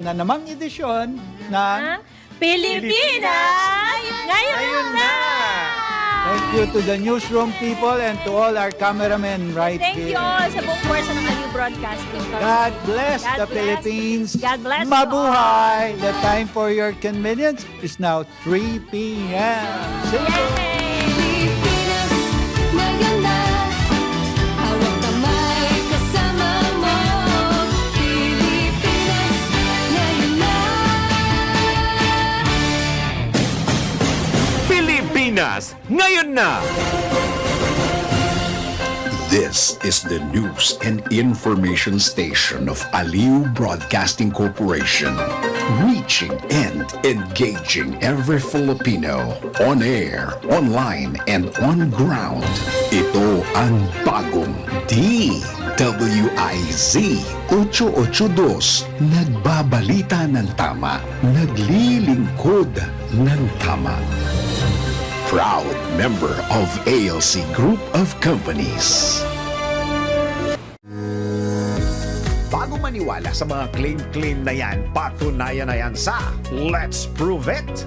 na namang edisyon ng Pilipinas! Ngayon na! Thank you to the newsroom people and to all our cameramen right Thank here. you all sa buong forsa ng Aliw Broadcasting. God bless God the bless. Philippines. God bless you Mabuhay! The time for your convenience is now 3 p.m. See you. Yay! Pilipinas, ngayon na. Hawak kamay kasama mo. Pilipinas, ngayon na. Pilipinas, ngayon na! This is the news and information station of Aliw Broadcasting Corporation. Reaching and engaging every Filipino on air, online, and on ground. Ito ang bagong DWIZ 882. Nagbabalita ng tama, naglilingkod ng tama. Proud member of ALC Group of Companies. Bago maniwala sa mga claim-claim na yan, patunayan na yan sa Let's Prove It!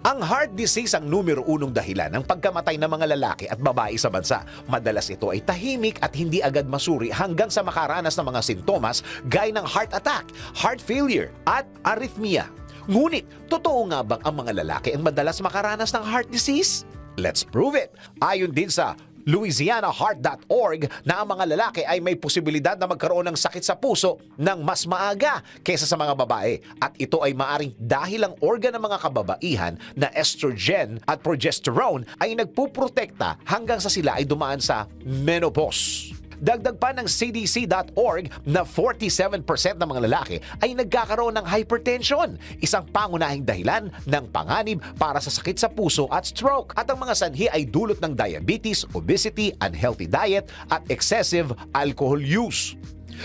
Ang heart disease ang numero 1 dahilan ng pagkamatay ng mga lalaki at babae sa bansa. Madalas ito ay tahimik at hindi agad masuri hanggang sa makaranas ng mga sintomas gaya ng heart attack, heart failure at arrhythmia. Ngunit, totoo nga bang ang mga lalaki ang madalas makaranas ng heart disease? Let's prove it! Ayon din sa LouisianaHeart.org na ang mga lalaki ay may posibilidad na magkaroon ng sakit sa puso ng mas maaga kaysa sa mga babae. At ito ay maaring dahil ang organ ng mga kababaihan na estrogen at progesterone ay nagpuprotekta hanggang sa sila ay dumaan sa menopause. Dagdag pa ng CDC.org na 47% ng mga lalaki ay nagkakaroon ng hypertension, isang pangunahing dahilan ng panganib para sa sakit sa puso at stroke. At ang mga sanhi ay dulot ng diabetes, obesity, unhealthy diet at excessive alcohol use.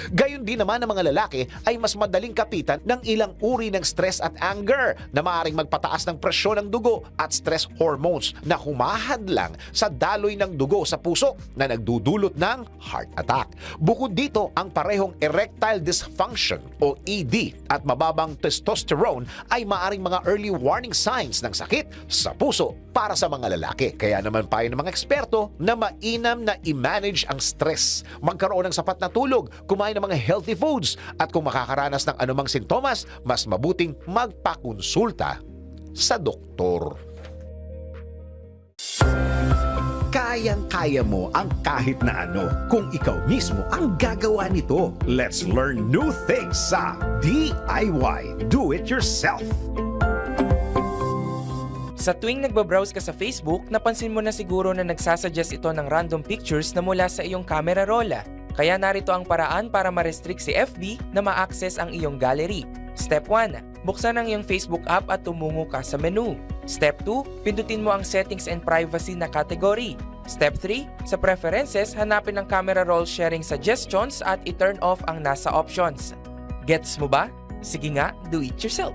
Gayon din naman ang mga lalaki ay mas madaling kapitan ng ilang uri ng stress at anger na maaaring magpataas ng presyon ng dugo at stress hormones na humahadlang sa daloy ng dugo sa puso na nagdudulot ng heart attack. Bukod dito, ang parehong erectile dysfunction o ED at mababang testosterone ay maaaring mga early warning signs ng sakit sa puso para sa mga lalaki. Kaya naman payo ng mga eksperto na mainam na i-manage ang stress, magkaroon ng sapat na tulog, kumain ng mga healthy foods at kung makakaranas ng anumang sintomas, mas mabuting magpakonsulta sa doktor. Kayang-kaya mo ang kahit na ano kung ikaw mismo ang gagawa nito. Let's learn new things sa DIY Do It Yourself. Sa tuwing nagbabrowse ka sa Facebook, napansin mo na siguro na nagsasuggest ito ng random pictures na mula sa iyong camera roll. Kaya narito ang paraan para ma-restrict si FB na ma-access ang iyong gallery. Step 1. Buksan ang iyong Facebook app at tumungo ka sa menu. Step 2. Pindutin mo ang Settings and Privacy na category. Step 3. Sa Preferences, hanapin ang camera roll sharing suggestions at i-turn off ang nasa options. Gets mo ba? Sige nga, do it yourself.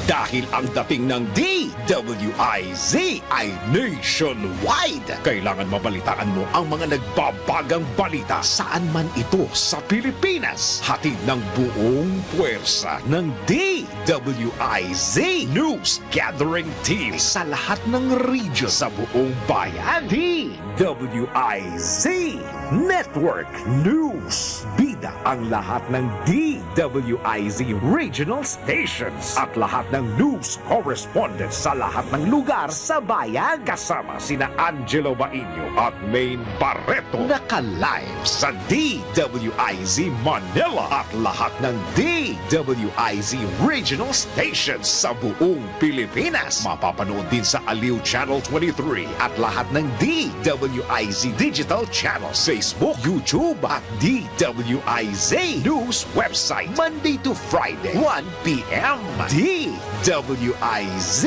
Dahil ang dating ng DWIZ ay nationwide, kailangan mabalitaan mo ang mga nagbabagang balita saan man ito sa Pilipinas. Hatid ng buong puwersa ng DWIZ News Gathering Team sa lahat ng region sa buong bayan. DWIZ Network News. Bida ang lahat ng DWIZ Regional Stations at lahat ng news correspondents sa lahat ng lugar sa bayan kasama sina Angelo Bainio at Maine Barreto. Naka-live sa DWIZ Manila at lahat ng DWIZ Regional Stations sa buong Pilipinas. Mapapanood din sa Aliw Channel 23 at lahat ng DWIZ Digital Channels, Facebook, YouTube at DWIZ News website Monday to Friday 1 p.m. DWIZ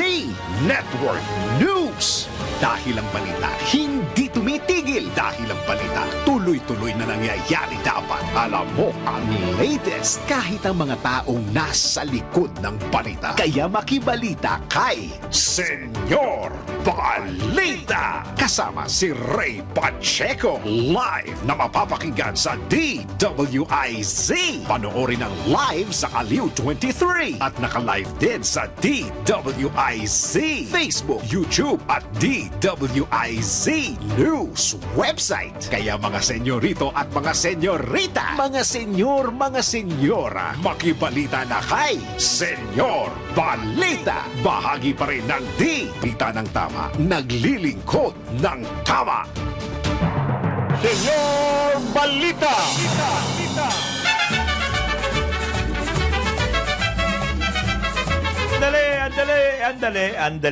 Network News. Dahil ang balita hindi tumitigil, dahil ang balita tuloy tuloy-tuloy na nangyayari dapat. Alam mo ang latest kahit ang mga taong nasa likod ng balita. Kaya makibalita kay Senyor Balita. Kasama si Ray Pacheco. Live na mapapakinggan sa DWIZ. Panoorin ang live sa Aliw 23 at naka-live din sa DWIZ Facebook, YouTube at DWIZ News website. Kaya mga senyorito at mga senyorita, mga senyor, mga senyora, makibalita na kay Senyor Balita. Bahagi pa rin ng Balita ng Tama, naglilingkod ng tama. Senyor Balita! Andale, andale, andale, andale.